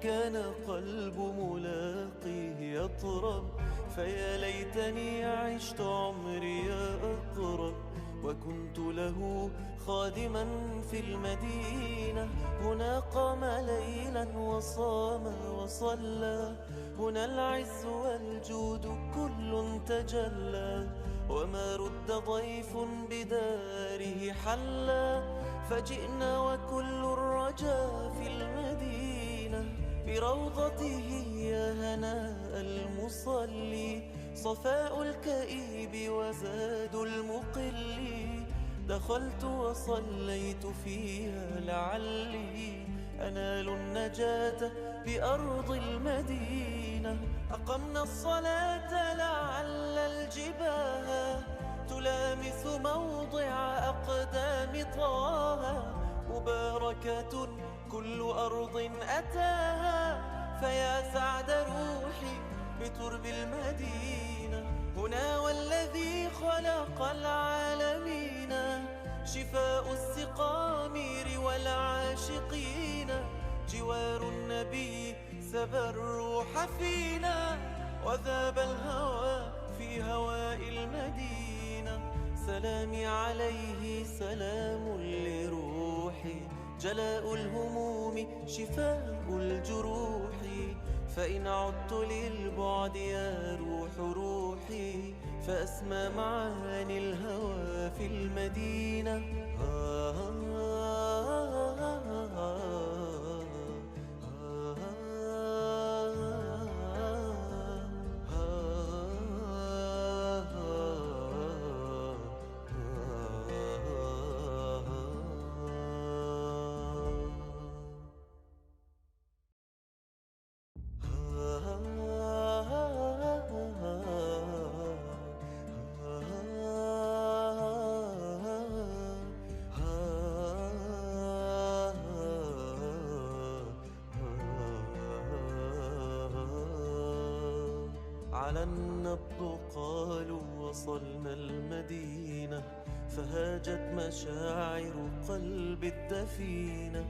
كان قلب ملاقيه يطرب، فيا ليتني عشت عمري أقرب، وكنت له خادما في المدينة. هنا قام ليلا وصام وصلى، هنا العز والجود كل تجلى، وما رد ضيف بداره حلا. فجئنا وكل الرجا في المدينة، بروضته يا هناء المصلي، صفاء الكئيب وزاد المقل. دخلت وصليت فيها لعلي أنال النجاة بأرض المدينة. أقمنا الصلاة لعل الجباه تلامس موضع أقدام طه، مباركة كل أرض أتاها، فيا سعد روحي بترب المدينة. هنا والذي خلق العالمين، شفاء السقامير والعاشقين، جوار النبي سبى الروح فينا، وذاب الهوى في هواء المدينة. سلامي عليه سلام لروحي، جلاء الهموم شفاء الجروح، فإن عدت للبعد يا روح روحي، فأسمى معاني الهوى في المدينة. على النبض قالوا وصلنا المدينة، فهاجت مشاعر قلبي الدفينة.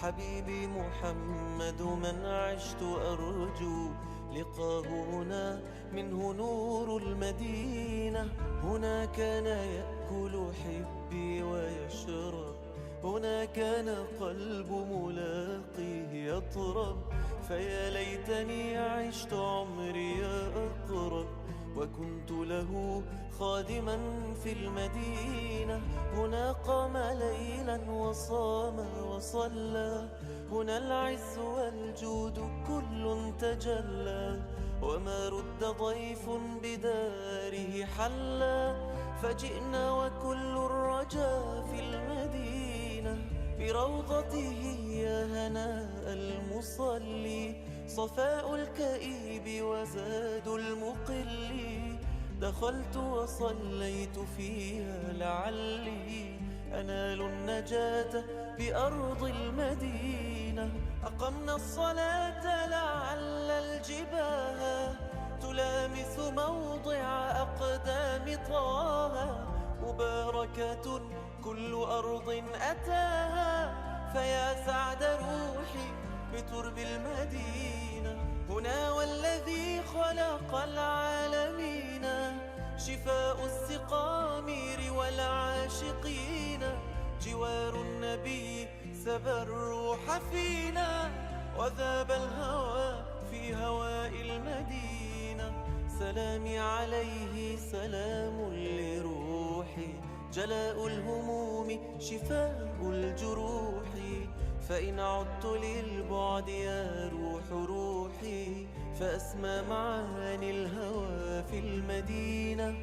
حبيبي محمد من عشت أرجو لقاه، هنا منه نور المدينة. هنا كان يأكل حبي ويشرب، هنا كان قلب ملاقيه يطرب، فيا ليتني عشت عمري أقرب، وكنت له خادما في المدينة. هنا قام ليلا وصام وصلى، هنا العز والجود كل تجلى، وما رد ضيف بداره حلا. فجئنا وكل الرجا في المدينة، بروضته يا هناء المصلي، صفاء الكئيب وزاد المقل. دخلت وصليت فيها لعلي أنال النجاة بأرض المدينة. أقمنا الصلاة لعل الجباه تلامس موضع أقدام طه، مباركة كل أرض أتاها، فيا سعد روحي بترب المدينة. هنا والذي خلق العالمين، شفاء السقامير والعاشقين، جوار النبي سبى الروح فينا، وذاب الهوى في هواء المدينة. سلامي عليه سلام لروحي، جلاء الهموم شفاء الجروح، فإن عدت للبعد يا روح روحي، فأسمى معاني الهوى في المدينة.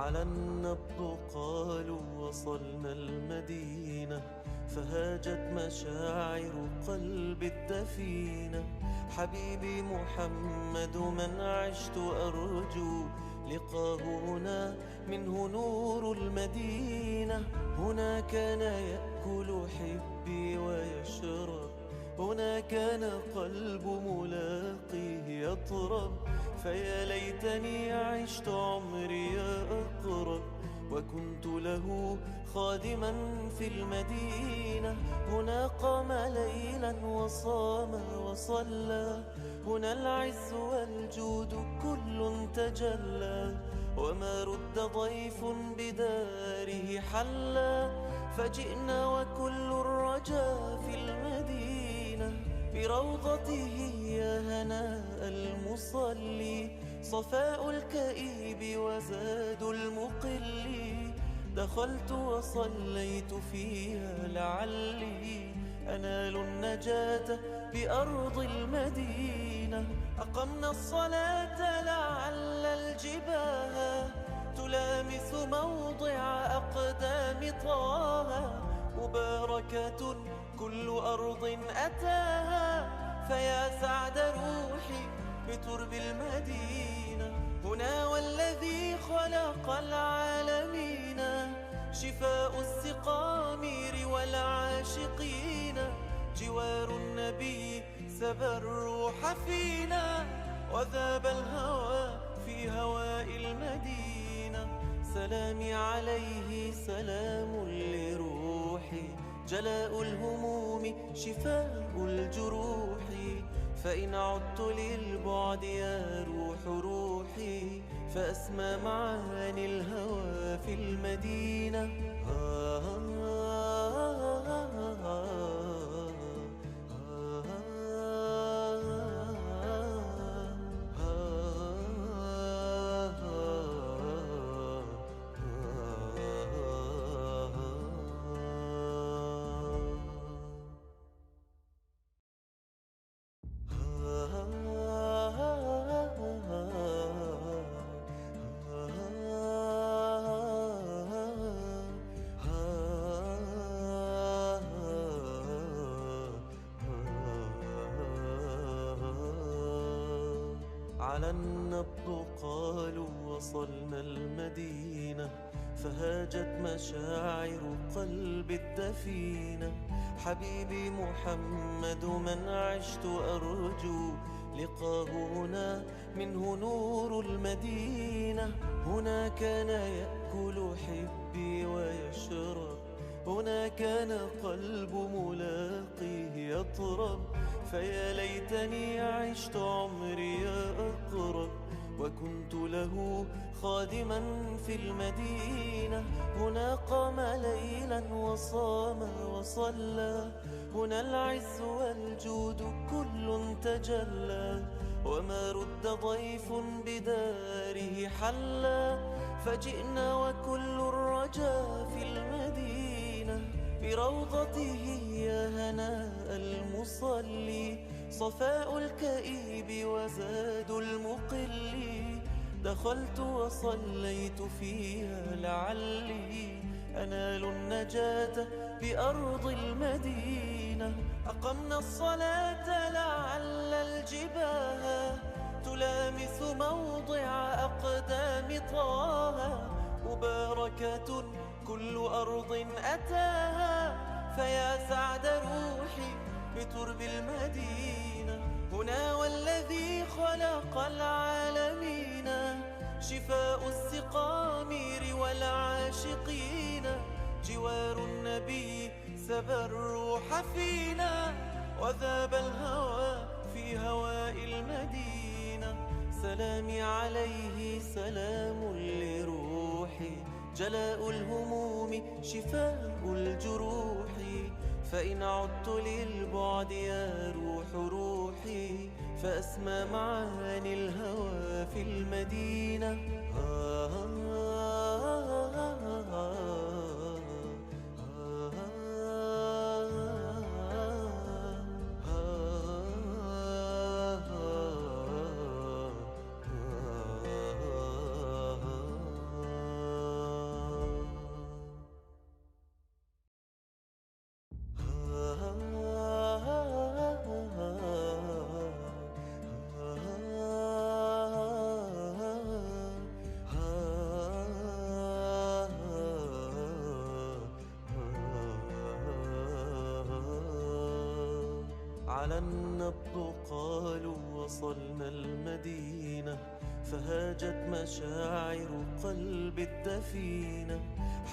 على النبض قالوا وصلنا المدينة، فهاجت مشاعر قلبي الدفينة. حبيبي محمد من عشت أرجو لقاه هنا، منه نور المدينة. هنا كان يأكل حبي ويشرب، هنا كان قلب ملاقيه يطرب. فيا ليتني عشت عمري أقرب، وكنت له خادما في المدينة. هنا قام ليلا وصام وصلى، هنا العز والجود كل تجلى. وما رد ضيف بداره حلا، فجئنا وكل الرجا في المدينة. بروضته يا هناء المصلي، صفاء الكئيب وزاد المقل. دخلت وصليت فيها لعلي أنال النجاة بأرض المدينة. أقمنا الصلاة لعل الجباه تلامس موضع أقدام طه. مباركة كل أرض أتاها، فيا سعد روحي بترب المدينة. هنا والذي خلق العالمين، شفاء السقامير والعاشقين. جوار النبي سبى الروح فينا، وذاب الهوى في هواء المدينة. سلامي عليه سلام لروحي، جلاء الهموم شفاء الجروح. فإن عدت للبعد يا روح روحي، فأسمى معاني الهوى في المدينة. على النبض قالوا وصلنا المدينة، فهاجت مشاعر قلبي الدفينة. حبيبي محمد من عشت أرجو لقاه هنا، منه نور المدينة. هنا كان يأكل حبي ويشرب، هنا كان قلب ملاقيه يطرب. فيا ليتني عشت عمري أقرب، وكنت له خادما في المدينة. هنا قام ليلا وصام وصلى، هنا العز والجود كل تجلى. وما رد ضيف بداره حلا، فجئنا وكل الرجا في المدينة. بروضته يا هناء المصلي، صفاء الكئيب وزاد المقل. دخلت وصليت فيها لعلي أنال النجاة بأرض المدينة. أقمنا الصلاة لعل الجباه تلامس موضع أقدام طه. مباركة كل أرض أتاها، فيا سعد روحي بترب المدينة. هنا والذي خلق العالمين، شفاء السقامير والعاشقين. جوار النبي سبى الروح فينا، وذاب الهوى في هواء المدينة. سلامي عليه سلام لروحي، جلاء الهموم شفاء الجروح. فإن عدت للبعد يا روح روحي، فأسمى معاني الهوى في المدينة. على النبض قالوا وصلنا المدينة، فهاجت مشاعر قلبي الدفينة.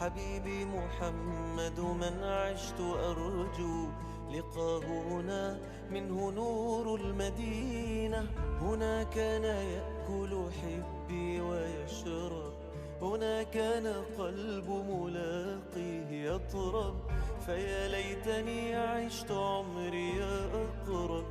حبيبي محمد من عشت أرجو لقاه هنا، منه نور المدينة. هنا كان يأكل حبي ويشرب، هنا كان قلب ملاقيه يطرب. فيا ليتني عشت عمري أقرب،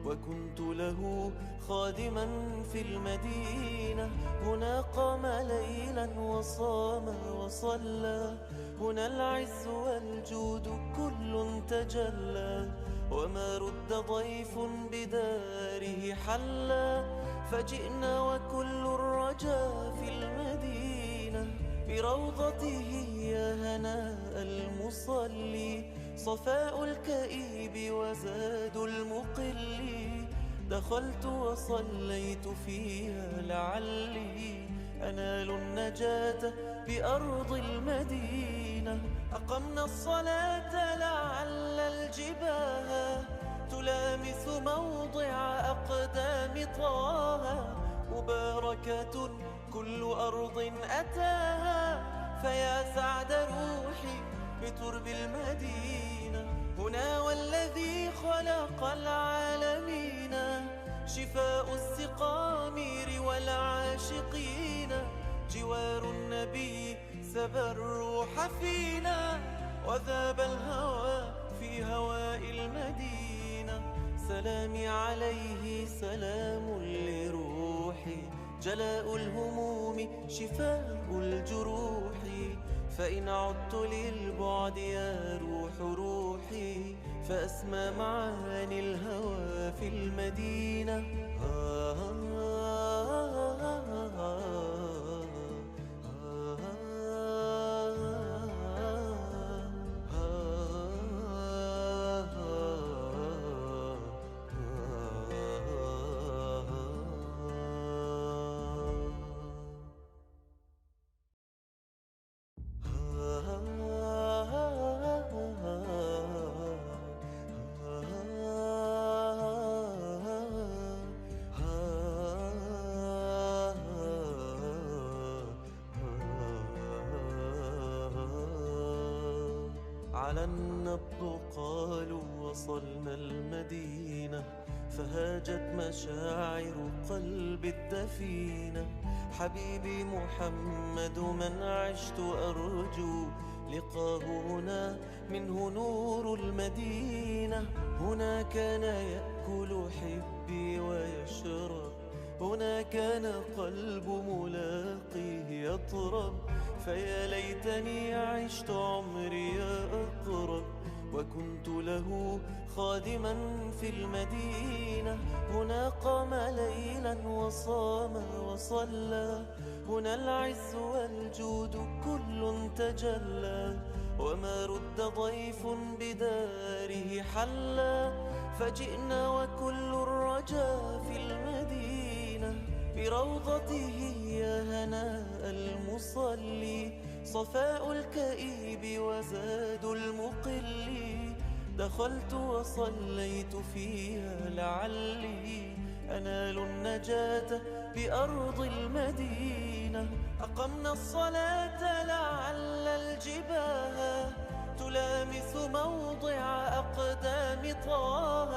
وكنت له خادما في المدينة. هنا قام ليلا وصام وصلى، هنا العز والجود كل تجلى. وما رد ضيف بداره حلا، فجئنا وكل الرجا في المدينة. بروضته يا هناء المصلي، صفاء الكئيب وزاد المقل. دخلت وصليت فيها لعلي أنال النجاة بأرض المدينة. أقمنا الصلاة لعل الجباه تلامس موضع أقدام طه. مباركة كل أرض أتاها، فيا سعد روحي بترب المدينة. هنا والذي خلق العالمين، شفاء السقامير والعاشقين. جوار النبي سبى الروح فينا، وذاب الهوى في هواء المدينة. سلامي عليه سلام لروحي، جلاء الهموم شفاء الجروح. فإن عدت للبعد يا روح روحي، فأسمى معاني الهوى في المدينة. على النبض قالوا وصلنا المدينة، فهاجت مشاعر قلبي الدفينة. حبيبي محمد من عشت أرجو لقاه هنا، منه نور المدينة. هنا كان يأكل حبي ويشرب، هنا كان قلب ملاقيه يطرب. فيا ليتني عشت عمري أقرب، وكنت له خادما في المدينة. هنا قام ليلا وصام وصلى، هنا العز والجود كل تجلى. وما رد ضيف بداره حلا، فجئنا وكل الرجا في المدينة. بروضته يا هناء المصلي، صفاء الكئيب وزاد المقل. دخلت وصليت فيها لعلي أنال النجاة بأرض المدينة. أقمنا الصلاة لعل الجباه تلامس موضع أقدام طه.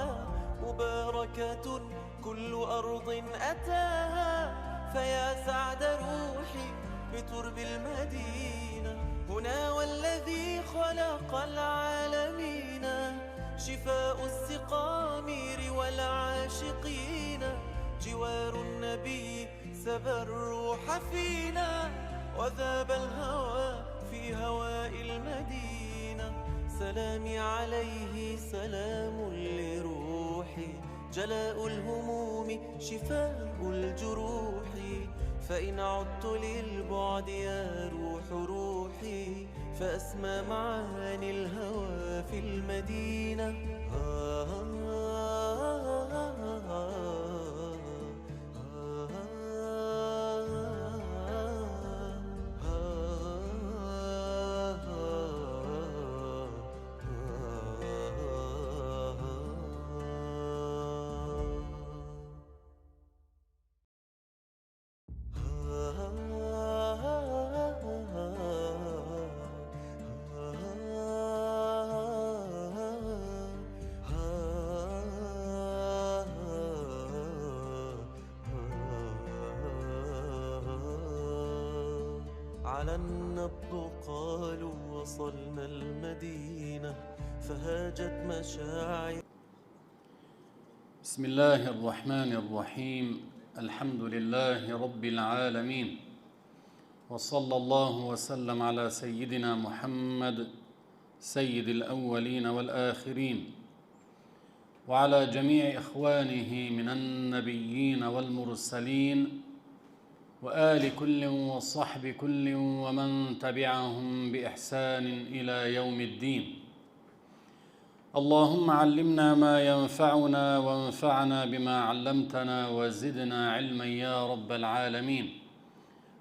مباركة كل أرض أتاها، فيا سعد روحي بترب المدينة. هنا والذي خلق العالمين، شفاء السقامير والعاشقين. جوار النبي سبى الروح فينا، وذاب الهوى في هواء المدينة. سلامي عليه سلام لروحي، جلاء الهموم شفاء الجروح. فإن عدت للبعد يا روح روحي، فأسمى معاني الهوى في المدينة. على النبض قالوا وصلنا المدينة فهاجت مشاعر. بسم الله الرحمن الرحيم. الحمد لله رب العالمين، وصلى الله وسلم على سيدنا محمد سيد الأولين والآخرين، وعلى جميع إخوانه من النبيين والمرسلين، وآل كل وصحب كل ومن تبعهم بإحسان إلى يوم الدين. اللهم علمنا ما ينفعنا وانفعنا بما علمتنا وزدنا علما يا رب العالمين.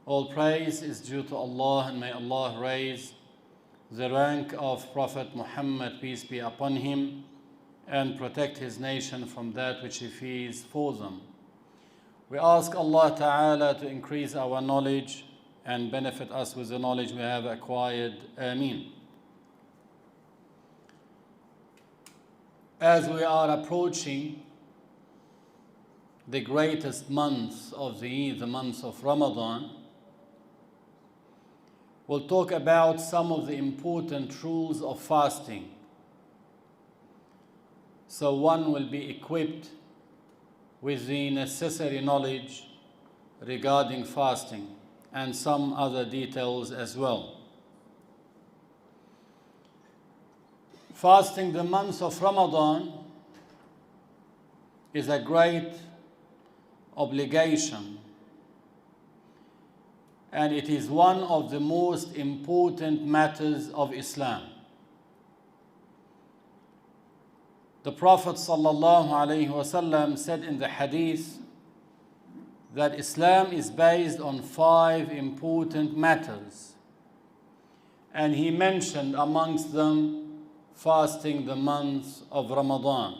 All praise is due to Allah, and may Allah raise the rank of Prophet Muhammad, peace be upon him, and protect his nation from that which he fears for them. We ask Allah Ta'ala to increase our knowledge and benefit us with the knowledge we have acquired. Ameen. As we are approaching the greatest month of the year, the month of Ramadan, we'll talk about some of the important rules of fasting. So one will be equipped with the necessary knowledge regarding fasting and some other details as well. Fasting the month of Ramadan is a great obligation, and it is one of the most important matters of Islam. The Prophet ﷺ said in the hadith that Islam is based on 5 important matters, and he mentioned amongst them fasting the month of Ramadan.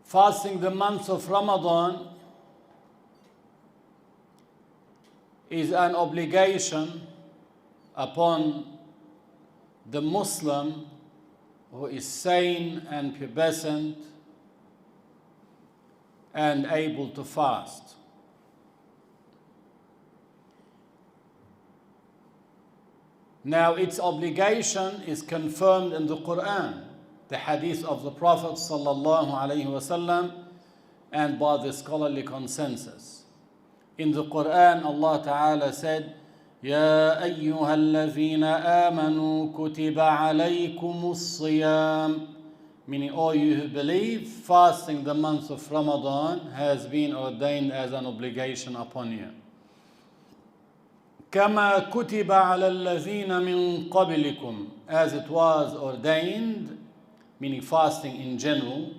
Fasting the month of Ramadan is an obligation upon the Muslim who is sane and pubescent and able to fast. Now, its obligation is confirmed in the Quran, the hadith of the Prophet ﷺ, and by the scholarly consensus. In the Quran, Allah Ta'ala said, يا أيها الذين آمنوا كتب عليكم الصيام, meaning all you who believe, fasting the month of Ramadan has been ordained as an obligation upon you. كما كتب على الذين من قبلكم, as it was ordained, meaning fasting in general,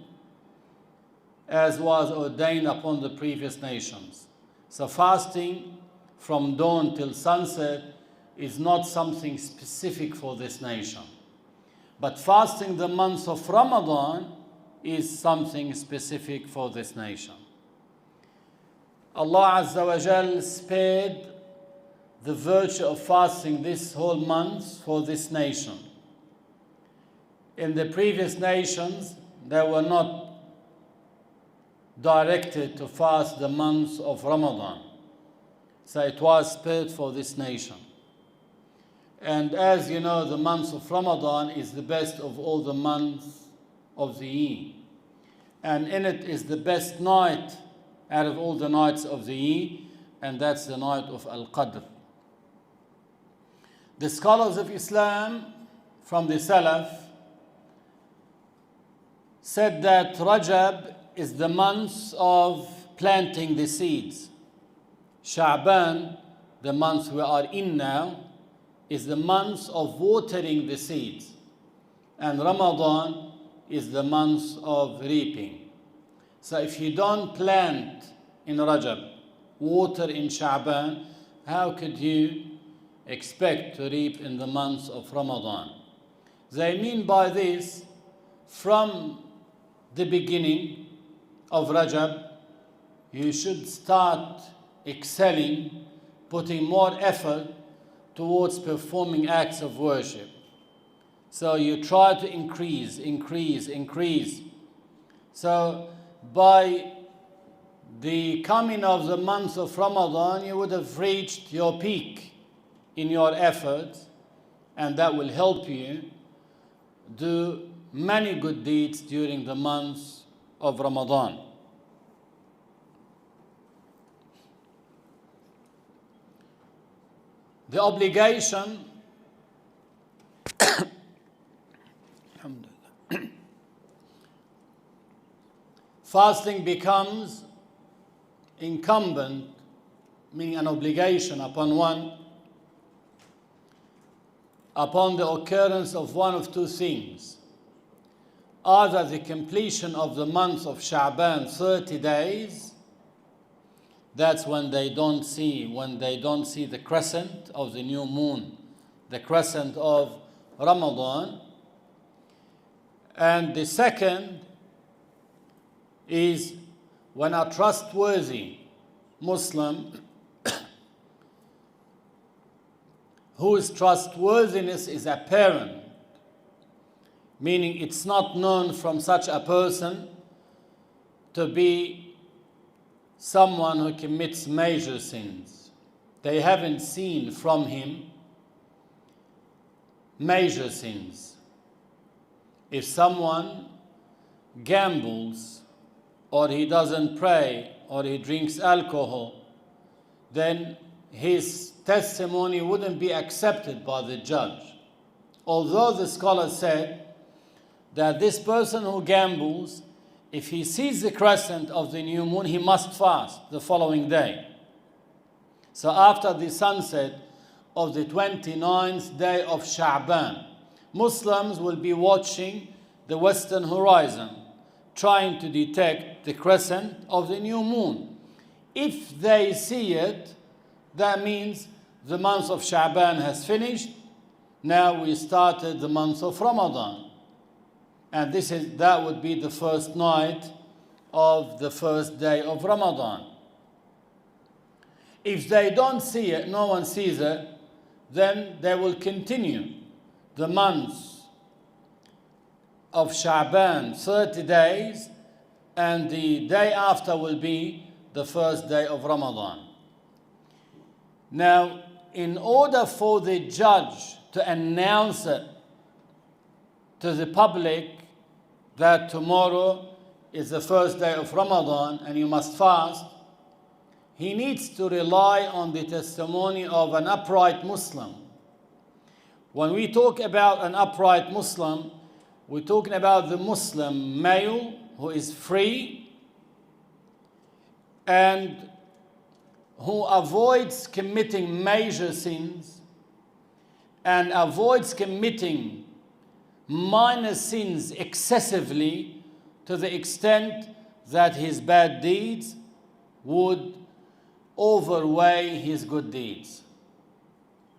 as was ordained upon the previous nations. So fasting from dawn till sunset is not something specific for this nation. But fasting the month of Ramadan is something specific for this nation. Allah Azza wa Jal spared the virtue of fasting this whole month for this nation. In the previous nations, they were not directed to fast the month of Ramadan. So it was spared for this nation. And as you know, the month of Ramadan is the best of all the months of the year. And in it is the best night out of all the nights of the year, and that's the night of Al-Qadr. The scholars of Islam from the Salaf said that Rajab is the month of planting the seeds. Sha'ban, the month we are in now, is the month of watering the seeds. And Ramadan is the month of reaping. So if you don't plant in Rajab, water in Sha'ban, how could you expect to reap in the month of Ramadan? They mean by this, from the beginning of Rajab, you should start excelling, putting more effort towards performing acts of worship. So you try to increase. So by the coming of the month of Ramadan, you would have reached your peak in your efforts, and that will help you do many good deeds during the month of Ramadan. The obligation fasting becomes incumbent, meaning an obligation upon one, upon the occurrence of one of two things. Either the completion of the month of Sha'ban, 30 days, that's when they don't see the crescent of the new moon, the crescent of Ramadan. And the second is when a trustworthy Muslim whose trustworthiness is apparent, meaning it's not known from such a person to be someone who commits major sins. They haven't seen from him major sins. If someone gambles, or he doesn't pray, or he drinks alcohol, then his testimony wouldn't be accepted by the judge. Although the scholar said that this person who gambles, if he sees the crescent of the new moon, he must fast the following day. So after the sunset of the 29th day of Sha'ban, Muslims will be watching the western horizon, trying to detect the crescent of the new moon. If they see it, that means the month of Sha'ban has finished. Now we started the month of Ramadan. And that would be the first night of the first day of Ramadan. If they don't see it, no one sees it, then they will continue the month of Sha'ban, 30 days, and the day after will be the first day of Ramadan. Now, in order for the judge to announce it to the public that tomorrow is the first day of Ramadan and you must fast, he needs to rely on the testimony of an upright Muslim. When we talk about an upright Muslim, we're talking about the Muslim male who is free and who avoids committing major sins and avoids committing minor sins excessively to the extent that his bad deeds would overweigh his good deeds.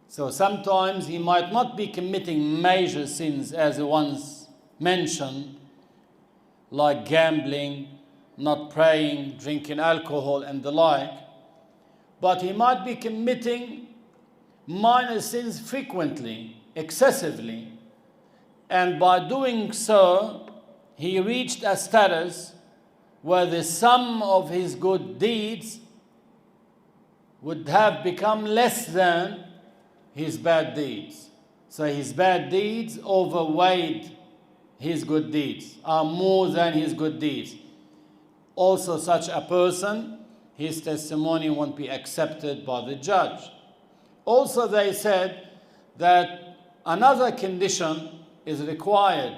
So sometimes he might not be committing major sins as the ones mentioned, like gambling, not praying, drinking alcohol, and the like, but he might be committing minor sins frequently, excessively, and by doing so, he reached a status where the sum of his good deeds would have become less than his bad deeds. So his bad deeds overweighed his good deeds, are more than his good deeds. Also, such a person, his testimony won't be accepted by the judge. Also, they said that another condition is required,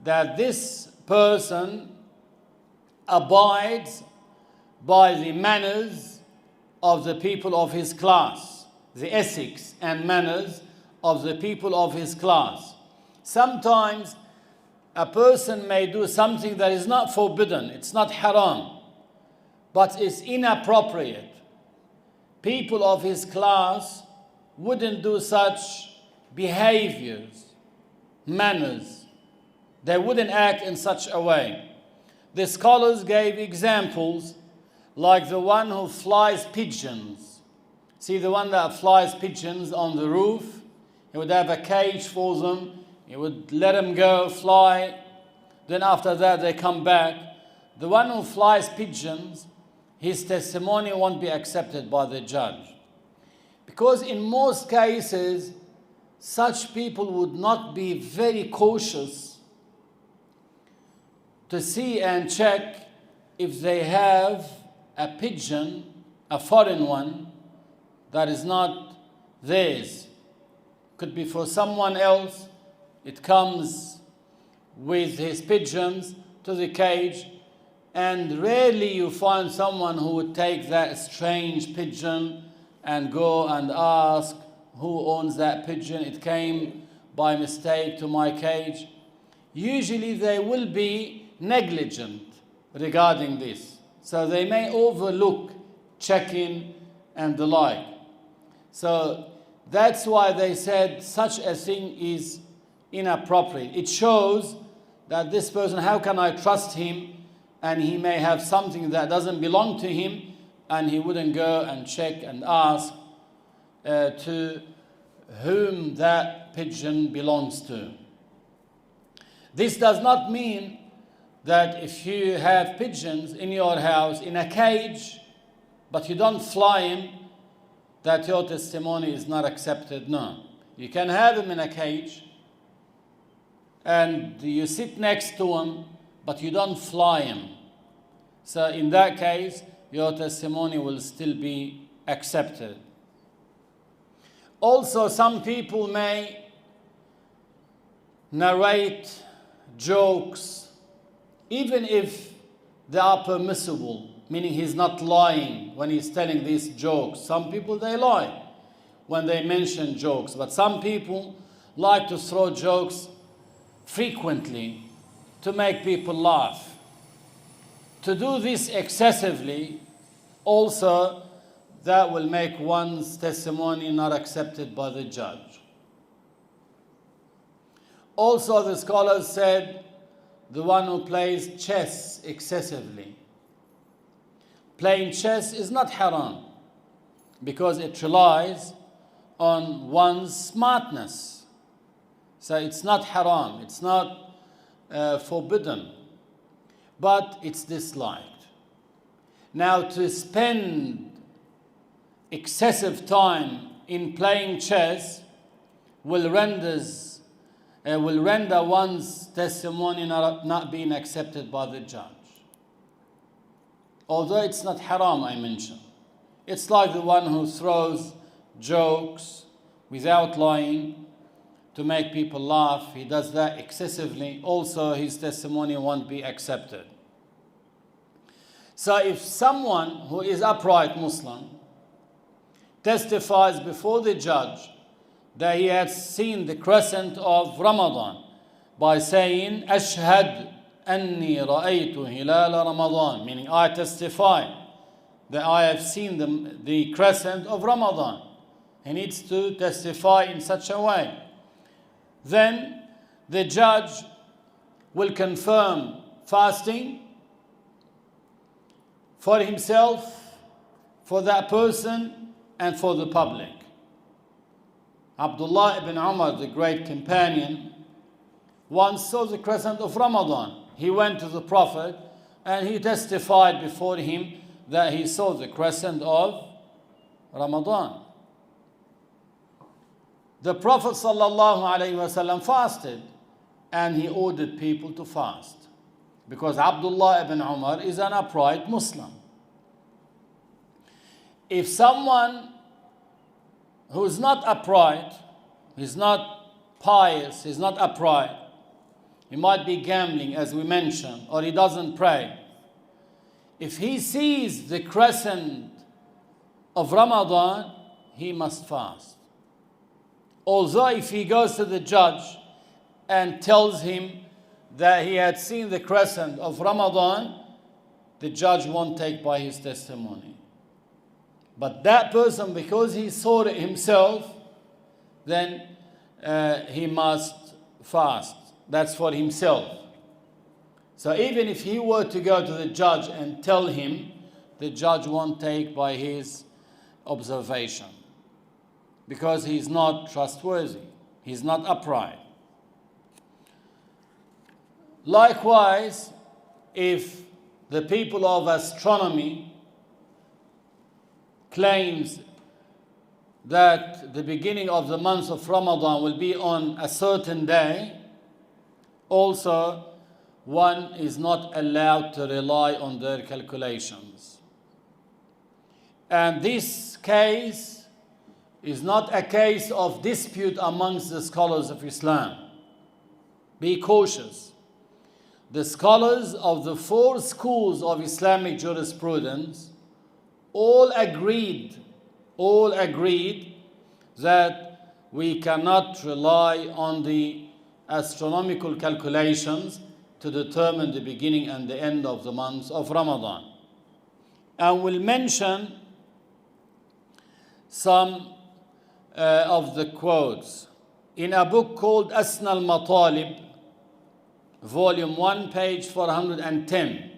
that this person abides by the manners of the people of his class, the ethics and manners of the people of his class. Sometimes a person may do something that is not forbidden, it's not haram, but is inappropriate. People of his class wouldn't do such behaviors, manners. They wouldn't act in such a way. The scholars gave examples like the one who flies pigeons. See the one that flies pigeons on the roof? He would have a cage for them. He would let them go, fly. Then after that they come back. The one who flies pigeons, his testimony won't be accepted by the judge. Because in most cases, such people would not be very cautious to see and check if they have a pigeon, a foreign one, that is not theirs. Could be for someone else. It comes with his pigeons to the cage, and rarely you find someone who would take that strange pigeon and go and ask who owns that pigeon. It came by mistake to my cage. Usually they will be negligent regarding this. So they may overlook checking and the like. So that's why they said such a thing is inappropriate. It shows that this person, how can I trust him? And he may have something that doesn't belong to him, and he wouldn't go and check and ask to whom that pigeon belongs to. This does not mean that if you have pigeons in your house in a cage, but you don't fly him, that your testimony is not accepted. No. You can have him in a cage and you sit next to him, but you don't fly him. So in that case, your testimony will still be accepted. Also, some people may narrate jokes, even if they are permissible, meaning he's not lying when he's telling these jokes. Some people, they lie when they mention jokes, but some people like to throw jokes frequently to make people laugh. To do this excessively, also, that will make one's testimony not accepted by the judge. Also, the scholars said the one who plays chess excessively. Playing chess is not haram because it relies on one's smartness. So it's not haram, it's not forbidden, but it's disliked. Now, to spend excessive time in playing chess will render one's testimony not being accepted by the judge. Although it's not haram, I mentioned. It's like the one who throws jokes without lying to make people laugh. He does that excessively. Also, his testimony won't be accepted. So if someone who is upright Muslim testifies before the judge that he has seen the crescent of Ramadan by saying, Ashhad anni ra'aytu hilal Ramadan, meaning I testify that I have seen the crescent of Ramadan. He needs to testify in such a way. Then the judge will confirm fasting for himself, for that person, and for the public. Abdullah ibn Umar, the great companion, once saw the crescent of Ramadan. He went to the Prophet and he testified before him that he saw the crescent of Ramadan. The Prophet ﷺ fasted and he ordered people to fast because Abdullah ibn Umar is an upright Muslim. If someone who is not upright, he's not pious, he's not upright, he might be gambling as we mentioned, or he doesn't pray. If he sees the crescent of Ramadan, he must fast. Although if he goes to the judge and tells him that he had seen the crescent of Ramadan, the judge won't take by his testimony. But that person, because he saw it himself, then he must fast. That's for himself. So even if he were to go to the judge and tell him, the judge won't take by his observation because he's not trustworthy. He's not upright. Likewise, if the people of astronomy claims that the beginning of the month of Ramadan will be on a certain day, also one is not allowed to rely on their calculations. And this case is not a case of dispute amongst the scholars of Islam. Be cautious. The scholars of the 4 schools of Islamic jurisprudence all agreed that we cannot rely on the astronomical calculations to determine the beginning and the end of the month of Ramadan. And we'll mention some of the quotes. In a book called Asna al-Matalib, volume 1, page 410,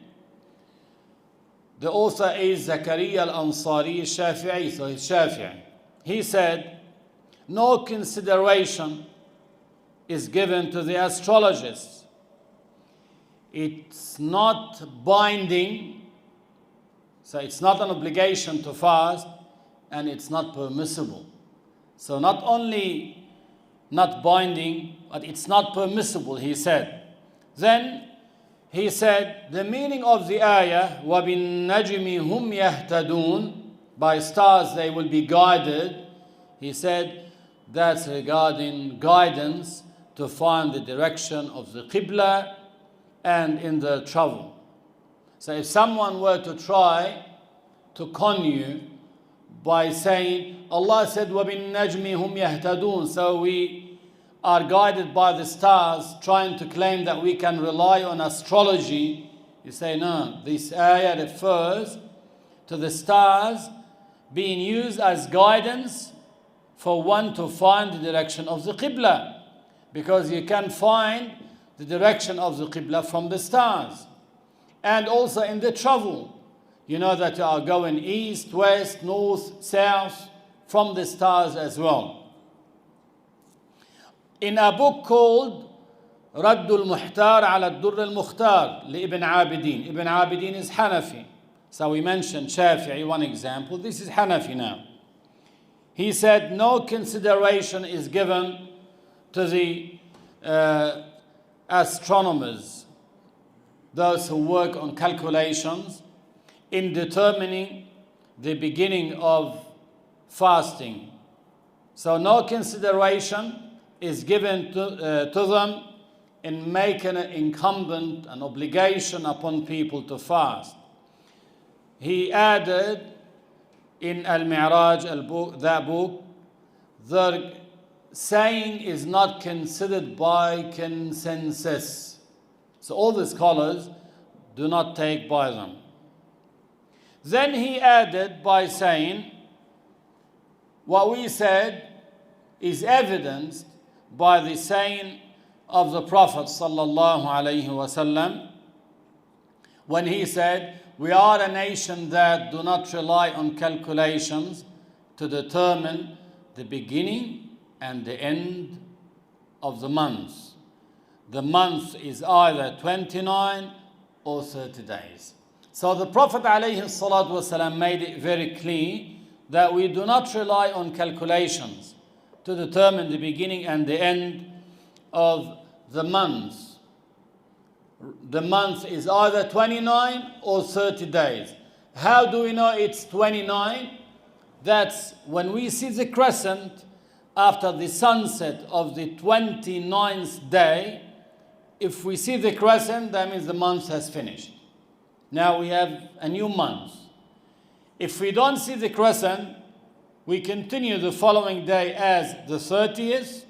the author is Zakaria al-Ansari al-Shafi'i, so he's Shafi'i. He said, no consideration is given to the astrologists. It's not binding, so it's not an obligation to fast, and it's not permissible. So not only not binding, but it's not permissible, he said. Then he said, the meaning of the ayah, وَبِالنَّجْمِ هُمْ يَهْتَدُونَ, by stars they will be guided. He said, that's regarding guidance to find the direction of the Qibla and in the travel. So if someone were to try to con you by saying, Allah said, وَبِالنَّجْمِ هُمْ يَهْتَدُونَ, so we are guided by the stars, trying to claim that we can rely on astrology, you say, no, this ayah refers to the stars being used as guidance for one to find the direction of the Qibla, because you can find the direction of the Qibla from the stars. And also in the travel, you know that you are going east, west, north, south, from the stars as well. In a book called رد المحتار على الدر المختار لابن عابدين. Ibn Abidin is Hanafi. So we mentioned Shafi'i, one example. This is Hanafi now. He said no consideration is given to the astronomers, those who work on calculations, in determining the beginning of fasting. So no consideration is given to them in making it incumbent, an obligation upon people to fast. He added in Al-Mi'raj, that book, the saying is not considered by consensus. So all the scholars do not take by them. Then he added by saying, what we said is evidenced by the saying of the Prophet sallallahu alaihi wasallam, when he said, we are a nation that do not rely on calculations to determine the beginning and the end of the month. The month is either 29 or 30 days. So the Prophet ﷺ made it very clear that we do not rely on calculations to determine the beginning and the end of the month. The month is either 29 or 30 days. How do we know it's 29? That's when we see the crescent after the sunset of the 29th day. If we see the crescent, that means the month has finished. Now we have a new month. If we don't see the crescent, we continue the following day as the 30th,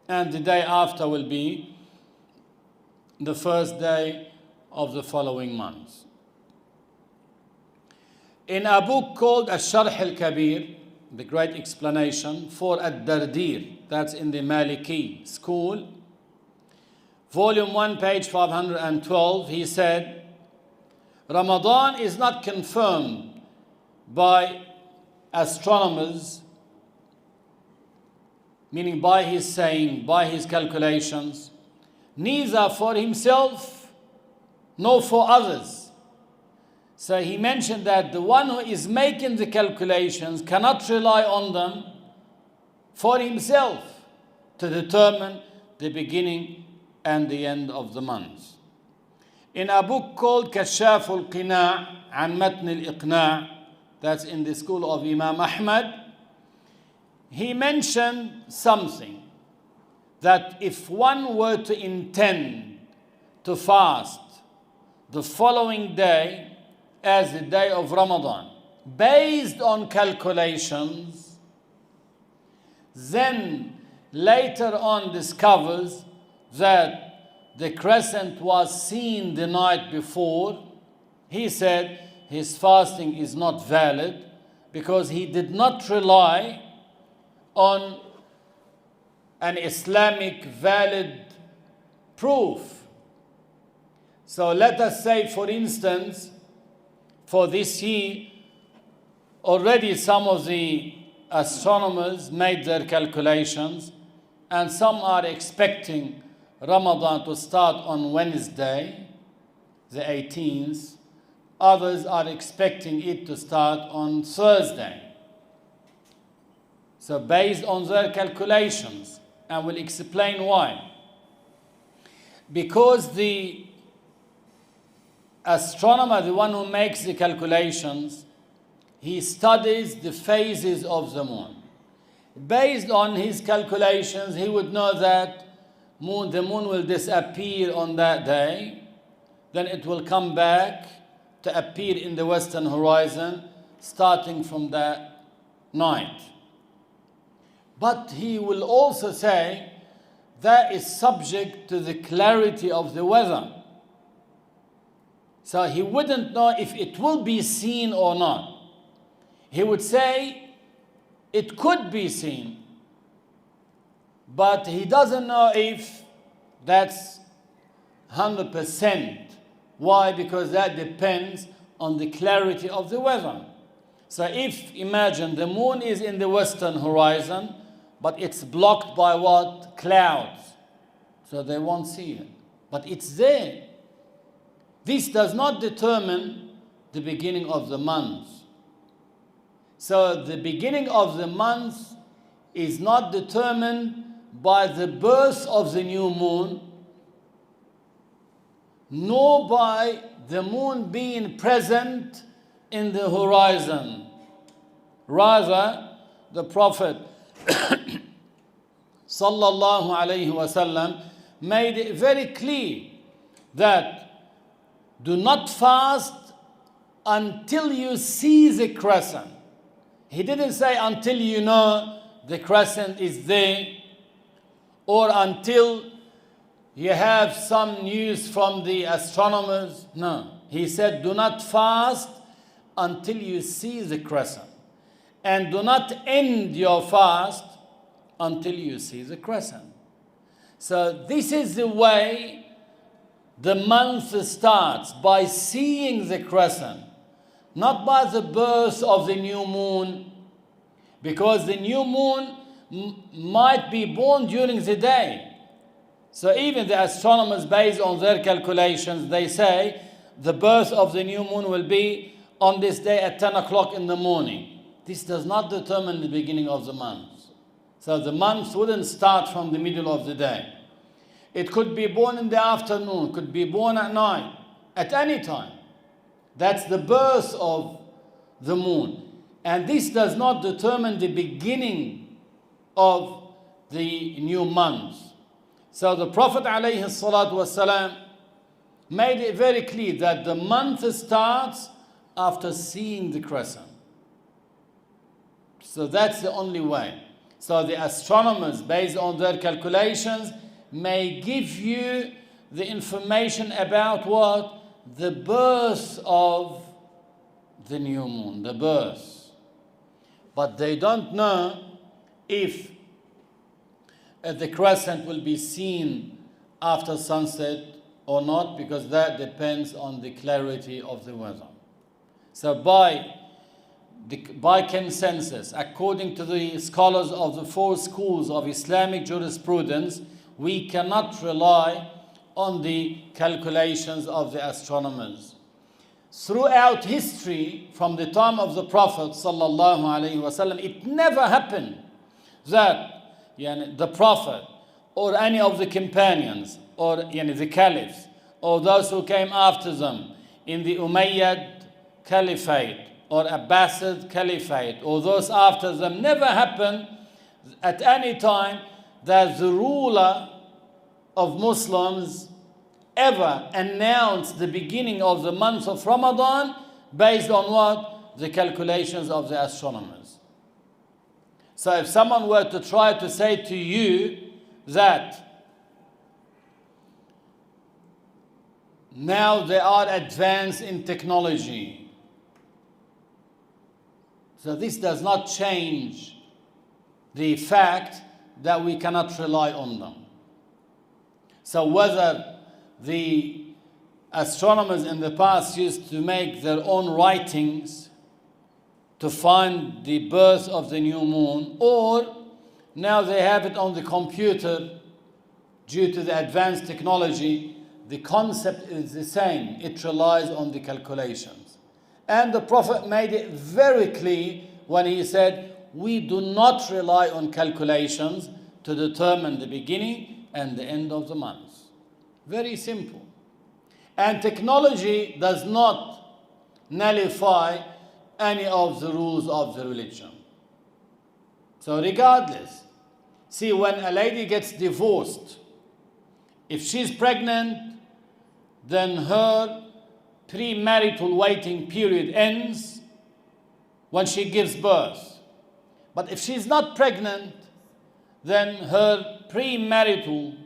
and the day after will be the first day of the following month. In a book called Al-Sharh al-Kabir, the great explanation for Ad-Dardir, that's in the Maliki school, volume 1, page 512, he said, Ramadan is not confirmed by astronomers, meaning by his saying, by his calculations, neither for himself nor for others. So he mentioned that the one who is making the calculations cannot rely on them for himself to determine the beginning and the end of the month. In a book called كشاف القناع عن متن الإقناع, that's in the school of Imam Ahmad, he mentioned something that if one were to intend to fast the following day as the day of Ramadan, based on calculations, then later on discovers that the crescent was seen the night before, he said his fasting is not valid because he did not rely on an Islamic valid proof. So let us say, for instance, for this year, already some of the astronomers made their calculations, and some are expecting Ramadan to start on Wednesday, the 18th. Others are expecting it to start on Thursday. So based on their calculations, and we'll explain why. Because the astronomer, the one who makes the calculations, he studies the phases of the moon. Based on his calculations, he would know that the moon will disappear on that day, then it will come back to appear in the western horizon starting from that night. But he will also say that is subject to the clarity of the weather. So he wouldn't know if it will be seen or not. He would say it could be seen, but he doesn't know if that's 100%. Why? Because that depends on the clarity of the weather. So if, imagine, the moon is in the western horizon, but it's blocked by what? Clouds. So they won't see it. But it's there. This does not determine the beginning of the month. So the beginning of the month is not determined by the birth of the new moon, nor by the moon being present in the horizon. Rather, the Prophet sallallahu alayhi wasallam made it very clear that do not fast until you see the crescent. He didn't say until you know the crescent is there, or until you have some news from the astronomers. No. He said do not fast until you see the crescent. And do not end your fast until you see the crescent. So this is the way the month starts, by seeing the crescent, not by the birth of the new moon, because the new moon might be born during the day. So even the astronomers, based on their calculations, they say the birth of the new moon will be on this day at 10 o'clock in the morning. This does not determine the beginning of the month. So the month wouldn't start from the middle of the day. It could be born in the afternoon, could be born at night, at any time. That's the birth of the moon. And this does not determine the beginning of the new month. So the Prophet ﷺ made it very clear that the month starts after seeing the crescent. So that's the only way. So the astronomers, based on their calculations, may give you the information about what? The birth of the new moon, the birth. But they don't know if the crescent will be seen after sunset or not, because that depends on the clarity of the weather. So by consensus, according to the scholars of the four schools of Islamic jurisprudence, we cannot rely on the calculations of the astronomers. throughout history, from the time of the Prophet sallallahu alaihi wasallam, it never happened that the Prophet or any of the companions or the caliphs or those who came after them in the Umayyad Caliphate or Abbasid Caliphate or those after them, never happened at any time that the ruler of Muslims ever announced the beginning of the month of Ramadan based on what? The calculations of the astronomers. So if someone were to try to say to you that now they are advanced in technology, so this does not change the fact that we cannot rely on them. So whether the astronomers in the past used to make their own writings to find the birth of the new moon, or now they have it on the computer due to the advanced technology, the concept is the same. It relies on the calculations. And the Prophet made it very clear when he said, we do not rely on calculations to determine the beginning and the end of the month. Very simple. And technology does not nullify any of the rules of the religion. So regardless, see, when a lady gets divorced, if she's pregnant, then her premarital waiting period ends when she gives birth. But if she's not pregnant, then her premarital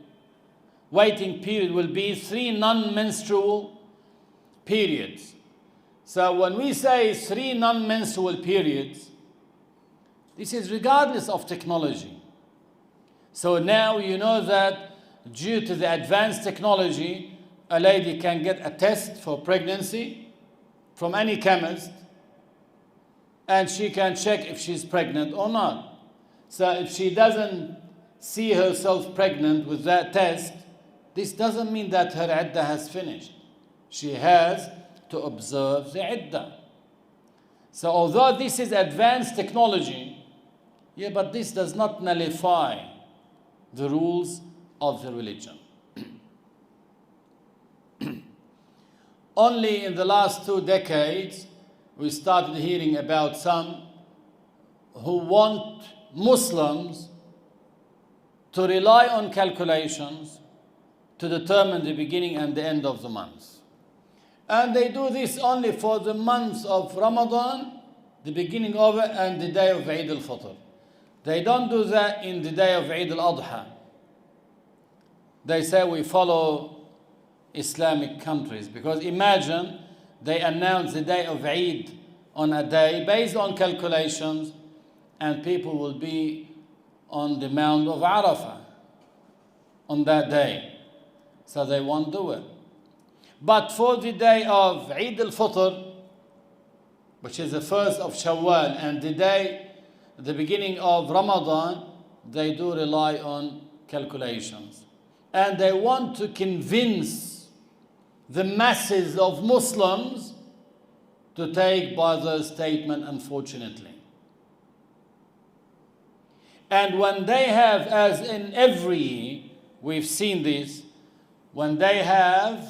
waiting period will be 3 non-menstrual periods. So when we say 3 non-menstrual periods, this is regardless of technology. So now you know that due to the advanced technology, a lady can get a test for pregnancy from any chemist, and she can check if she's pregnant or not. So if she doesn't see herself pregnant with that test, this doesn't mean that her iddah has finished. She has to observe the iddah. So although this is advanced technology, but this does not nullify the rules of the religion. Only in the last 2 decades, we started hearing about some who want Muslims to rely on calculations to determine the beginning and the end of the month. And they do this only for the month of Ramadan, the beginning of it, and the day of Eid al-Fitr. They don't do that in the day of Eid al-Adha. They say we follow Islamic countries, because imagine they announce the day of Eid on a day based on calculations, and people will be on the Mount of Arafah on that day. So they won't do it. But for the day of Eid al-Fitr, which is the 1st of Shawwal, and the beginning of Ramadan, they do rely on calculations. And they want to convince the masses of Muslims to take by their statement, unfortunately. And when they have, as in every year, we've seen this, when they have,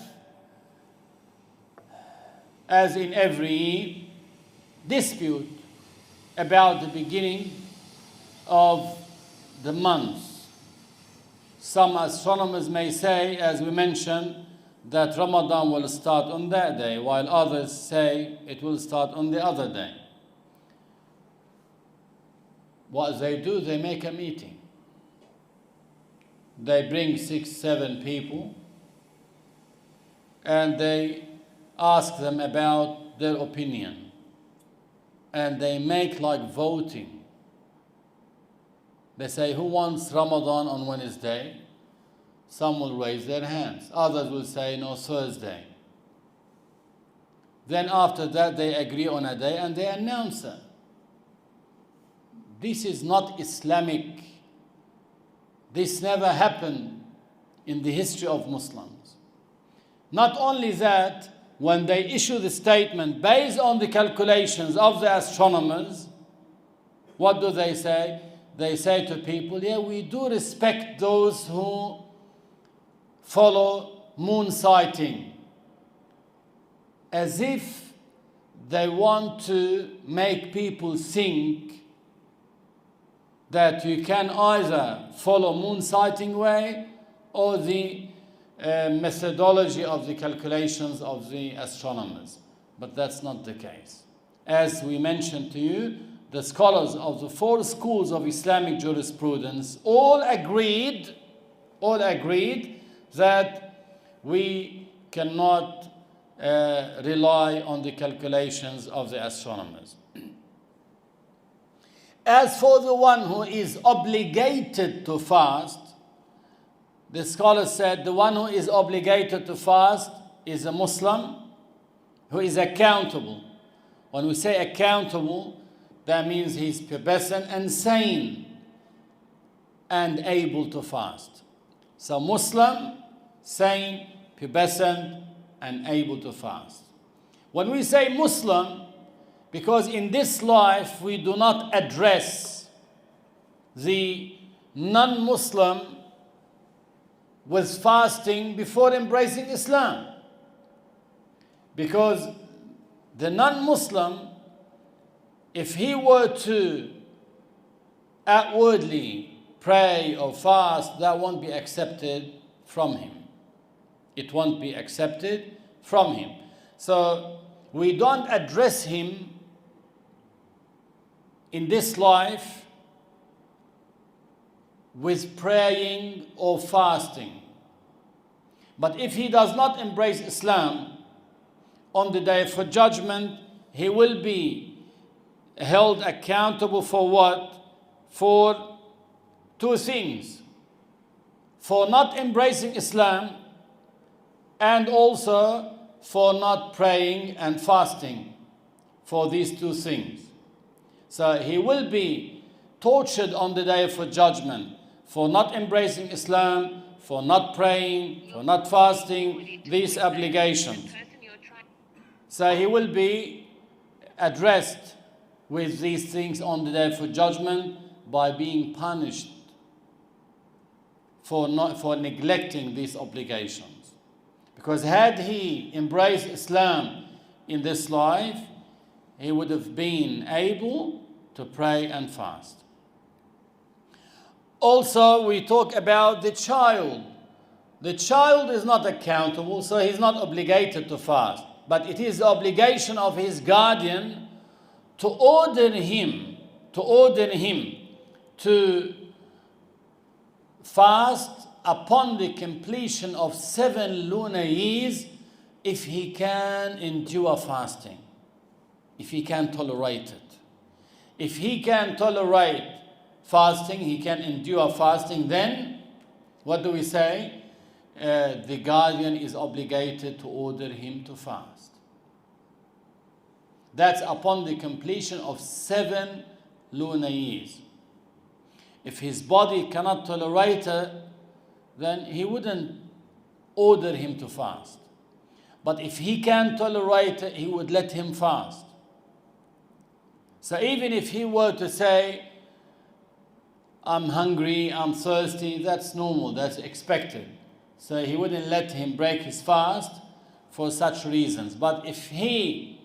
as in every year, dispute about the beginning of the month. Some astronomers may say, as we mentioned, that Ramadan will start on that day, while others say it will start on the other day. What they do, they make a meeting. They bring 6, 7 people, and they ask them about their opinion. And they make like voting. They say, who wants Ramadan on Wednesday? Some will raise their hands. Others will say, no, Thursday. Then after that, they agree on a day and they announce it. This is not Islamic. This never happened in the history of Muslims. Not only that, when they issue the statement based on the calculations of the astronomers, what do they say? They say to people, yeah, we do respect those who follow moon sighting, as if they want to make people think that you can either follow moon sighting way or the methodology of the calculations of the astronomers. But that's not the case. As we mentioned to you, the scholars of the 4 schools of Islamic jurisprudence all agreed that we cannot rely on the calculations of the astronomers. As for the one who is obligated to fast, the scholars said the one who is obligated to fast is a Muslim who is accountable. When we say accountable, that means he's pubescent and sane and able to fast. So Muslim, sane, pubescent, and able to fast. When we say Muslim, because in this life we do not address the non-Muslim with fasting before embracing Islam. Because the non-Muslim, if he were to outwardly pray or fast, that won't be accepted from him. It won't be accepted from him. So we don't address him in this life with praying or fasting. But if he does not embrace Islam, on the day of judgment, he will be held accountable for what? For 2 things. For not embracing Islam and also for not praying and fasting, for these 2 things. So he will be tortured on the day of judgment for not embracing Islam, for not praying, for not fasting, these obligations. So he will be addressed with these things on the day of judgment by being punished for neglecting these obligations. Because had he embraced Islam in this life, he would have been able to pray and fast. Also, we talk about the child. The child is not accountable, so he's not obligated to fast. But it is the obligation of his guardian to order him to fast upon the completion of 7 lunar years if he can endure fasting, if he can tolerate it. If he can tolerate fasting, he can endure fasting, then what do we say? The guardian is obligated to order him to fast. That's upon the completion of 7 lunar years. If his body cannot tolerate it, then he wouldn't order him to fast. But if he can tolerate it, he would let him fast. So even if he were to say, I'm hungry, I'm thirsty, that's normal, that's expected. So he wouldn't let him break his fast for such reasons. But if he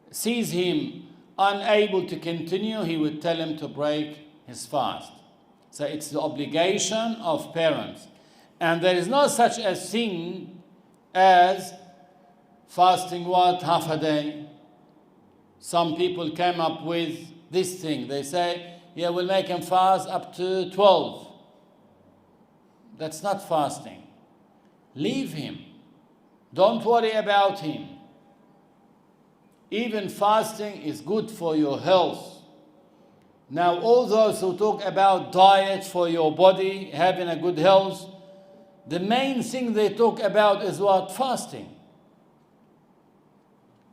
sees him unable to continue, he would tell him to break his fast. So it's the obligation of parents. And there is no such a thing as fasting half a day. Some people came up with this thing. They say, yeah, we'll make him fast up to 12. That's not fasting. Leave him. Don't worry about him. Even fasting is good for your health. Now, all those who talk about diet for your body, having a good health, the main thing they talk about is what? Fasting.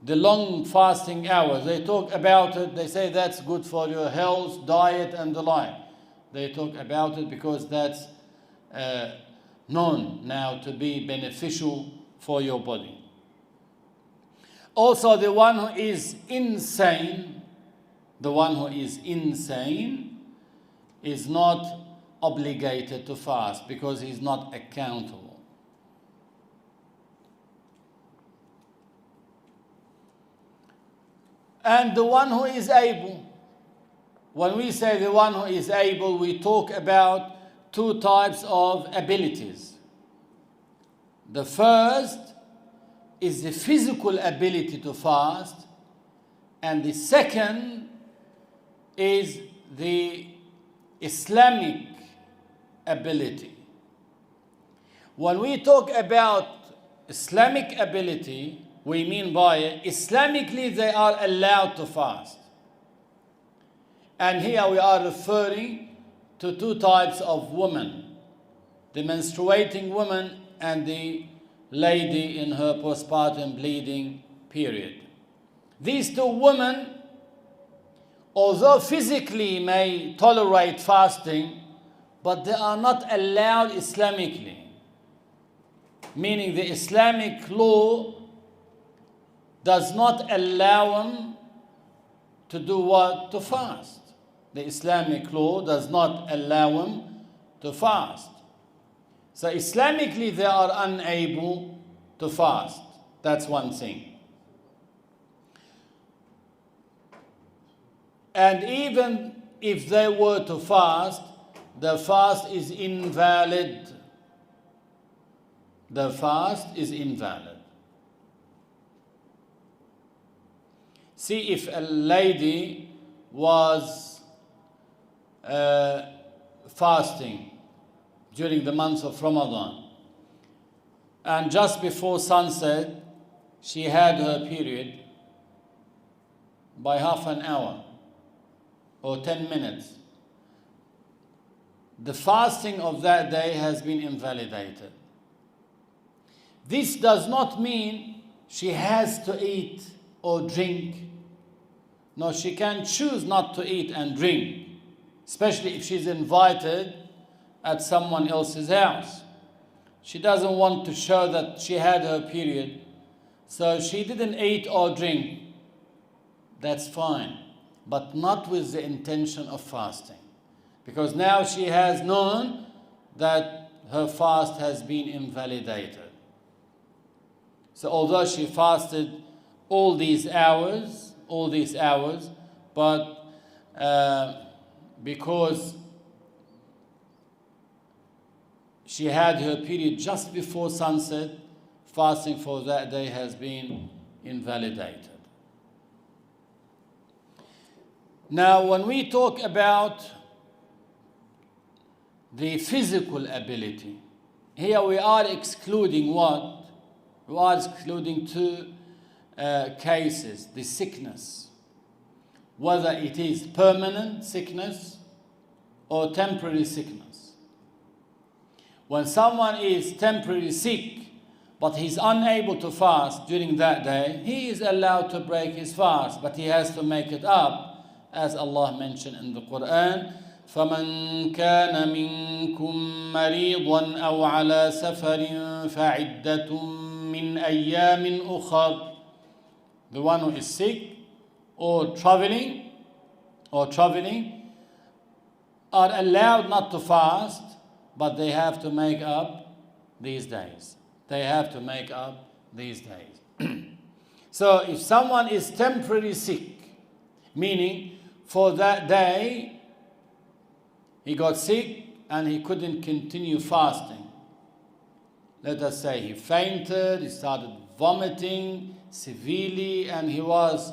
The long fasting hours, they talk about it, they say that's good for your health, diet, and the like. They talk about it because that's known now to be beneficial for your body. Also, the one who is insane, the one who is insane is not obligated to fast because he's not accountable. And the one who is able. When we say the one who is able, we talk about two types of abilities. The first is the physical ability to fast, and the second is the Islamic ability. When we talk about Islamic ability, we mean by it, Islamically they are allowed to fast. And here we are referring to two types of women, the menstruating woman and the lady in her postpartum bleeding period. These two women, although physically may tolerate fasting, but they are not allowed Islamically. Meaning the Islamic law does not allow them to do what? To fast. The Islamic law does not allow them to fast. So Islamically they are unable to fast. That's one thing. And even if they were to fast, the fast is invalid. The fast is invalid. See, if a lady was fasting during the month of Ramadan, and just before sunset, she had her period by half an hour or 10 minutes, the fasting of that day has been invalidated. This does not mean she has to eat or drink. No, she can choose not to eat and drink, especially if she's invited at someone else's house. She doesn't want to show that she had her period, so she didn't eat or drink. That's fine, but not with the intention of fasting, because now she has known that her fast has been invalidated. So although she fasted all these hours, but because she had her period just before sunset, fasting for that day has been invalidated. Now, when we talk about the physical ability, here we are excluding what? We are excluding two cases: the sickness, whether it is permanent sickness or temporary sickness. When someone is temporarily sick, but he's unable to fast during that day, he is allowed to break his fast, but he has to make it up, as Allah mentioned in the Quran. فَمَنْ كَانَ مِنْكُمْ مَرِيضًا أَوْ عَلَى سَفَرٍ فَعِدَّةٌ مِّنْ أَيَّامٍ أُخَرٍ. The one who is sick or traveling are allowed not to fast, but they have to make up these days. So if someone is temporarily sick, meaning for that day he got sick and he couldn't continue fasting. Let us say he fainted, he started vomiting severely, and he was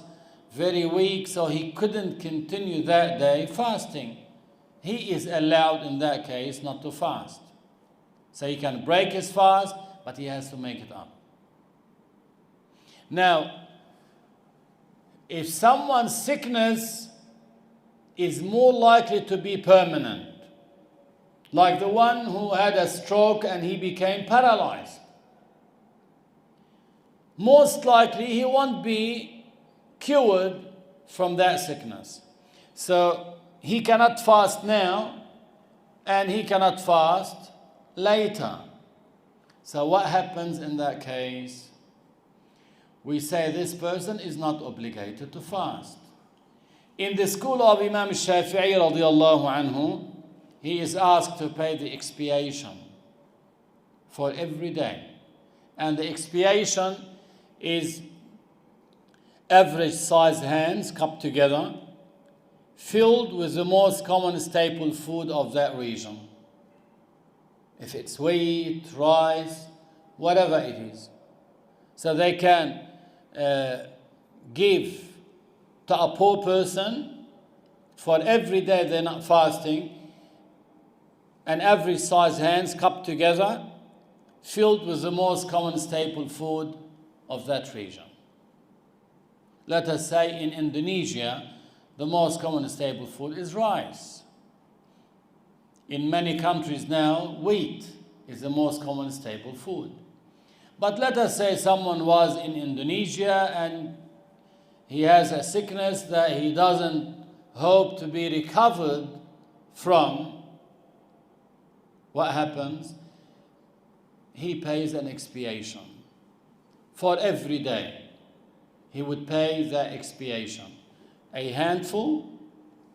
very weak, so he couldn't continue that day fasting. He is allowed in that case not to fast. So he can break his fast, but he has to make it up. Now, if someone's sickness is more likely to be permanent, like the one who had a stroke and he became paralyzed, most likely he won't be cured from that sickness. So he cannot fast now and he cannot fast later. So what happens in that case? we say this person is not obligated to fast. In the school of Imam Al-Shafie radiallahu anhu, he is asked to pay the expiation for every day. And the expiation is average sized hands cupped together, filled with the most common staple food of that region. If it's wheat, rice, whatever it is. So they can give to a poor person for every day they're not fasting, an average size hands cupped together, filled with the most common staple food of that region. Let us say in Indonesia, the most common staple food is rice. In many countries now, wheat is the most common staple food. But let us say someone was in Indonesia and he has a sickness that he doesn't hope to be recovered from. What happens? He pays an expiation for every day. He would pay that expiation. A handful,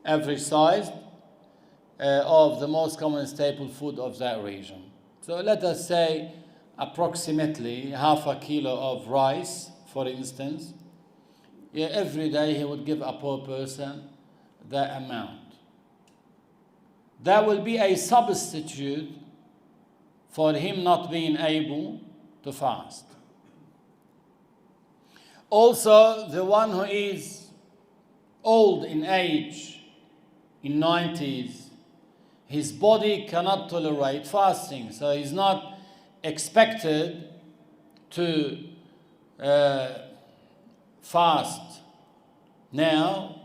average sized, of the most common staple food of that region. So let us say approximately half a kilo of rice, for instance. Every day he would give a poor person that amount. That will be a substitute for him not being able to fast. Also, the one who is old in age, in 90s, his body cannot tolerate fasting, so he's not expected to fast now,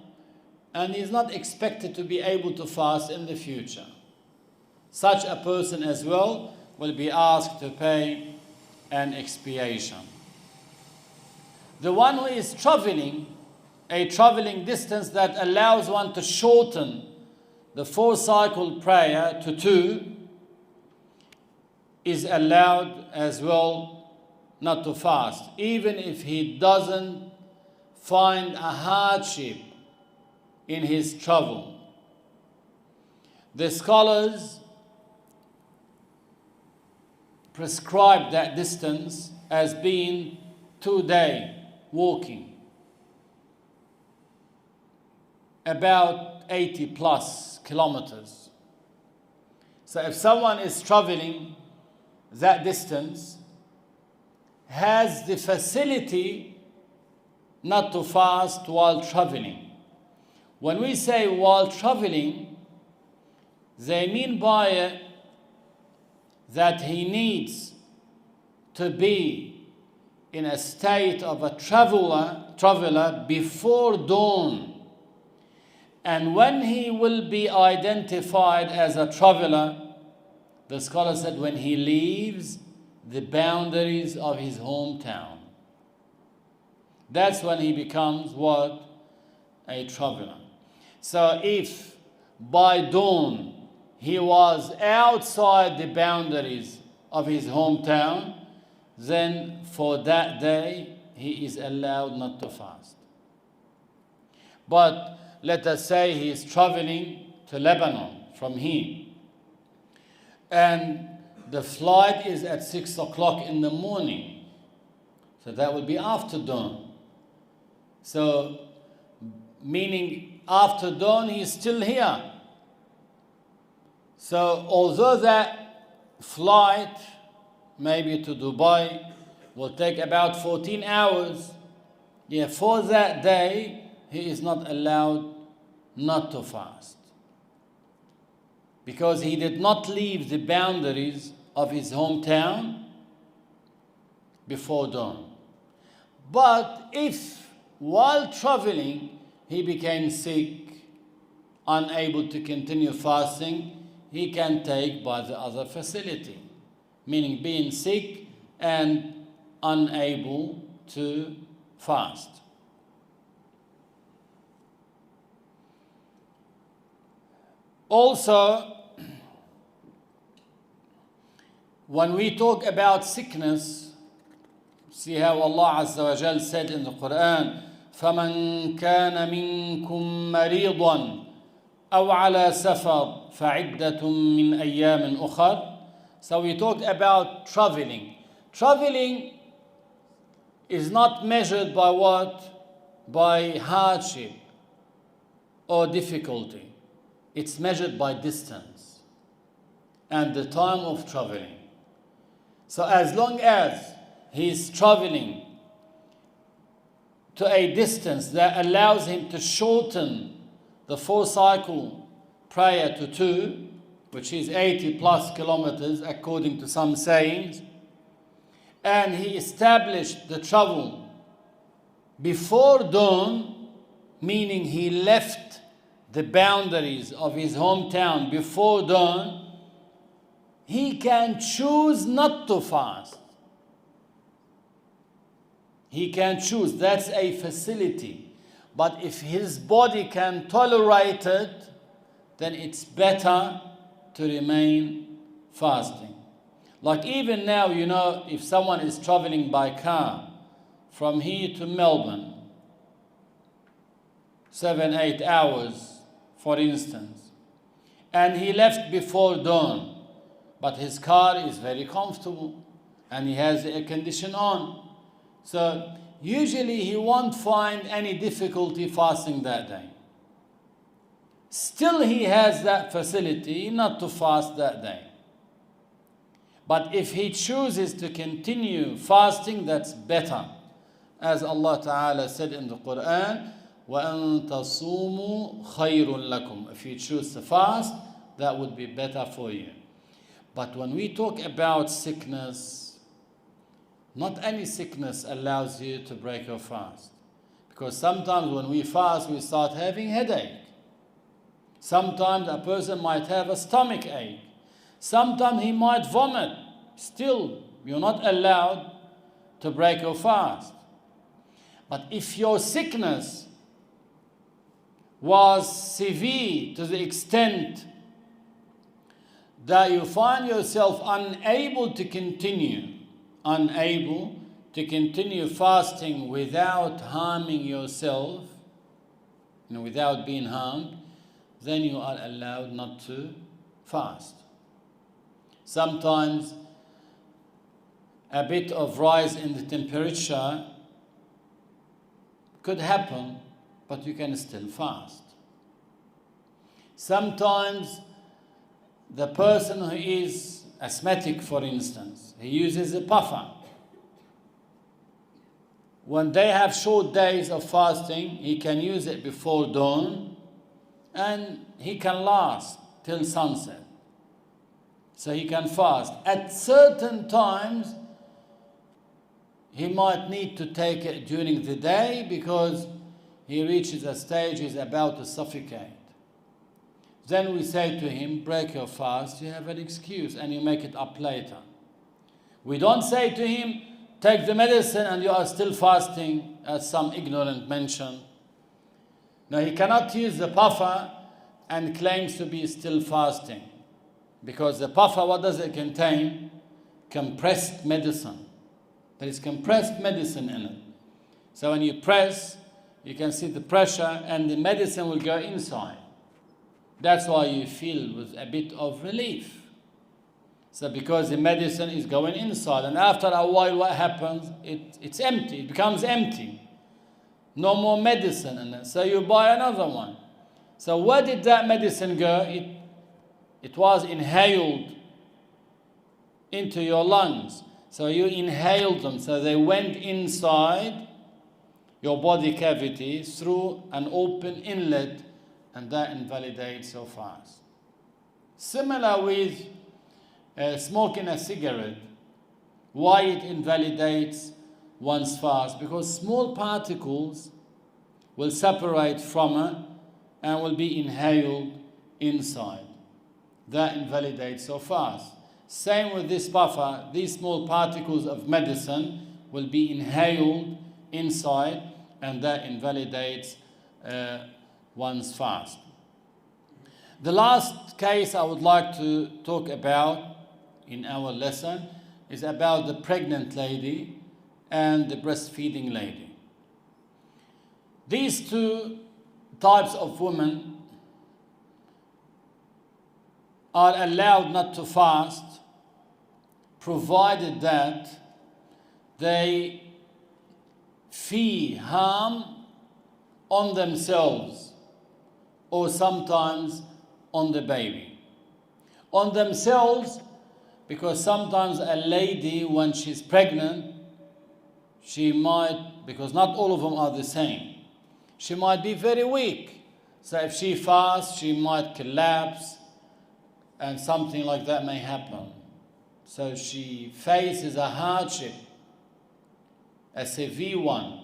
and he's not expected to be able to fast in the future. Such a person as well will be asked to pay an expiation. The one who is traveling, a traveling distance that allows one to shorten the 4-cycle prayer to 2, is allowed as well not to fast, even if he doesn't find a hardship in his travel. The scholars prescribe that distance as being 2-day walking, about 80 plus kilometers. So if someone is traveling that distance, has the facility not to fast while traveling. When we say while traveling, they mean by it that he needs to be in a state of a traveler before dawn. And when he will be identified as a traveler, the scholar said when he leaves the boundaries of his hometown. That's when he becomes what? A traveler. So if by dawn he was outside the boundaries of his hometown, then for that day he is allowed not to fast. But let us say he is traveling to Lebanon from here, and the flight is at 6 o'clock in the morning. So that will be after dawn. So, meaning after dawn, he is still here. So, although that flight, maybe to Dubai, will take about 14 hours, for that day, he is not allowed not to fast, because he did not leave the boundaries of his hometown before dawn. But if while traveling he became sick, unable to continue fasting, he can take by the other facility, meaning being sick and unable to fast. Also, when we talk about sickness, See how Allah Azza wa Jal said in the Quran, فَمَنْ كَانَ مِنْكُمْ مَرِيضًا أَوْ عَلَى سَفَرٍ فَعِدَّةٌ مِّنْ أَيَّامٍ أُخَرٍ. So we talk about traveling. Traveling is not measured by what? By hardship or difficulty. It's measured by distance and the time of traveling. So as long as he's traveling to a distance that allows him to shorten the 4 cycle prior to 2, which is 80 plus kilometers according to some sayings, and he established the travel before dawn, meaning he left the boundaries of his hometown before dawn, he can choose not to fast. He can choose, that's a facility. But if his body can tolerate it, then it's better to remain fasting. Like even now, you know, if someone is traveling by car from here to Melbourne, 7-8 hours, for instance, and he left before dawn, but his car is very comfortable and he has the air condition on. So usually he won't find any difficulty fasting that day. Still he has that facility not to fast that day. But if he chooses to continue fasting, that's better. As Allah Ta'ala said in the Quran, وَأَن تَصُومُوا خَيْرٌ لَكُمْ. If you choose to fast, that would be better for you. But when we talk about sickness, not any sickness allows you to break your fast. Because sometimes when we fast, we start having headache. Sometimes a person might have a stomach ache. Sometimes he might vomit. Still, you're not allowed to break your fast. But if your sickness was severe to the extent that you find yourself unable to continue fasting without harming yourself, without being harmed, then you are allowed not to fast. Sometimes a bit of rise in the temperature could happen, but you can still fast. Sometimes the person who is asthmatic, for instance, he uses a puffer. When they have short days of fasting, he can use it before dawn and he can last till sunset. So he can fast. At certain times, he might need to take it during the day because he reaches a stage he's about to suffocate. Then we say to him, break your fast, you have an excuse, and you make it up later. We don't say to him, take the medicine and you are still fasting, as some ignorant mention. Now he cannot use the puffer and claims to be still fasting. Because the puffer, what does it contain? Compressed medicine. There is compressed medicine in it. So when you press, you can see the pressure and the medicine will go inside. That's why you feel with a bit of relief. So because the medicine is going inside, and after a while what happens? It's empty, it becomes empty. No more medicine in it. So you buy another one. So where did that medicine go? It was inhaled into your lungs. So you inhaled them. So they went inside your body cavity through an open inlet, and that invalidates your fast. Similar with smoking a cigarette. Why it invalidates one's fast? Because small particles will separate from it and will be inhaled inside. That invalidates your fast. Same with this puffer. These small particles of medicine will be inhaled inside, and that invalidates one's fast. The last case I would like to talk about in our lesson is about the pregnant lady and the breastfeeding lady. These two types of women are allowed not to fast, provided that they fee harm on themselves or sometimes on the baby. On themselves, because sometimes a lady, when she's pregnant, she might, because not all of them are the same, she might be very weak. So if she fasts, she might collapse and something like that may happen. So she faces a hardship, a severe one.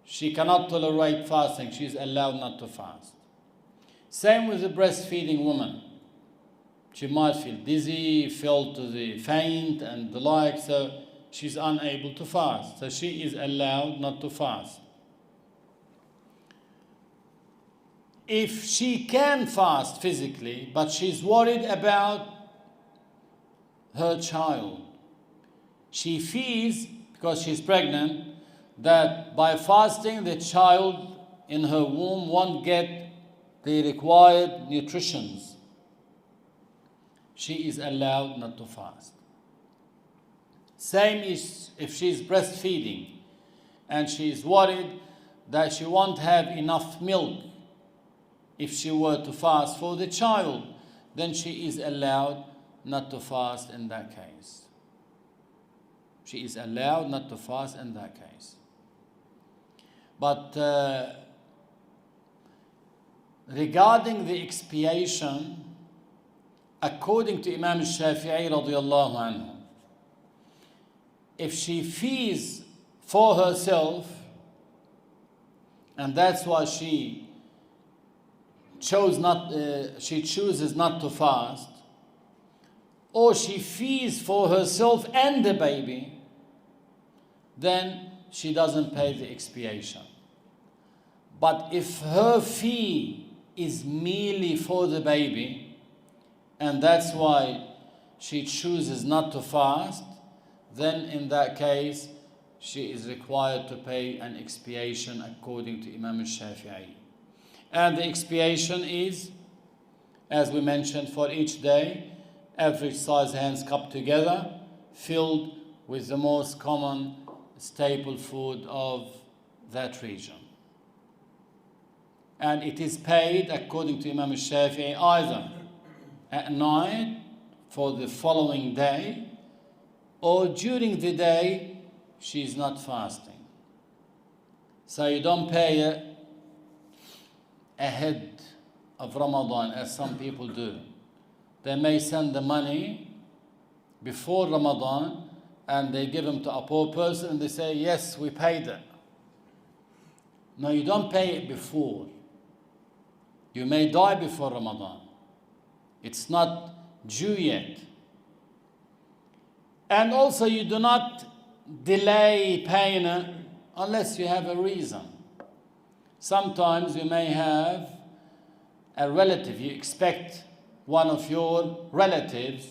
She cannot tolerate fasting. She's allowed not to fast. Same with the breastfeeding woman. She might feel dizzy, feel to the faint and the like, so she's unable to fast. So she is allowed not to fast. If she can fast physically, but she's worried about her child, she fears, because she's pregnant, that by fasting the child in her womb won't get the required nutritions. She is allowed not to fast. Same is if she's breastfeeding and she's worried that she won't have enough milk if she were to fast for the child, then she is allowed not to fast in that case. She is allowed not to fast in that case. But regarding the expiation, according to Imam El-Shafie radiallahu anhu, if she feeds for herself, and that's why she chooses not to fast, or she feeds for herself and the baby, then she doesn't pay the expiation. But if her fee is merely for the baby, and that's why she chooses not to fast, then in that case, she is required to pay an expiation according to Imam Al-Shafii. And the expiation is, as we mentioned, for each day, average size hands cup together, filled with the most common staple food of that region. And it is paid, according to Imam Al-Shafii, either at night for the following day, or during the day she is not fasting. So you don't pay it ahead of Ramadan as some people do. They may send the money before Ramadan and they give them to a poor person and they say, yes, we paid it. No, you don't pay it before. You may die before Ramadan. It's not due yet. And also you do not delay paying it unless you have a reason. Sometimes you may have a relative, you expect one of your relatives,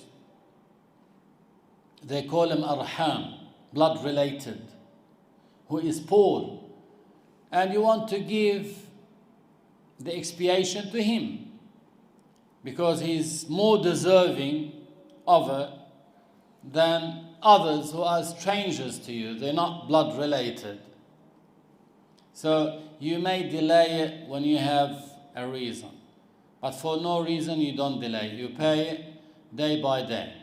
they call him arham, blood related, who is poor, and you want to give the expiation to him because he's more deserving of it than others who are strangers to you. They're not blood related. So you may delay it when you have a reason. But for no reason you don't delay. You pay it day by day.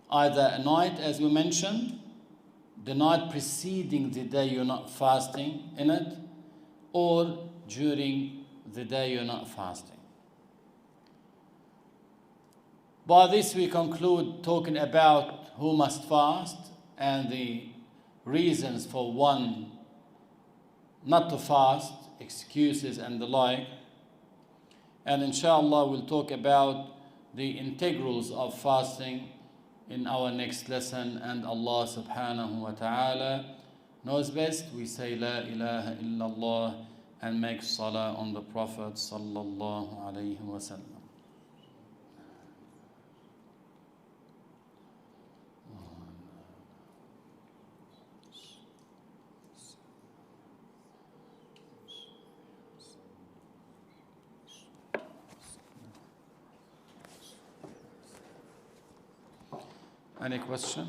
Either at night, as we mentioned, the night preceding the day you're not fasting in it, or during the day you're not fasting. By this we conclude talking about who must fast and the reasons for one not to fast, excuses and the like. And inshallah we'll talk about the integrals of fasting in our next lesson. And Allah subhanahu wa ta'ala knows best. We say La ilaha illallah and make salah on the Prophet sallallahu alayhi wa sallam. Any question?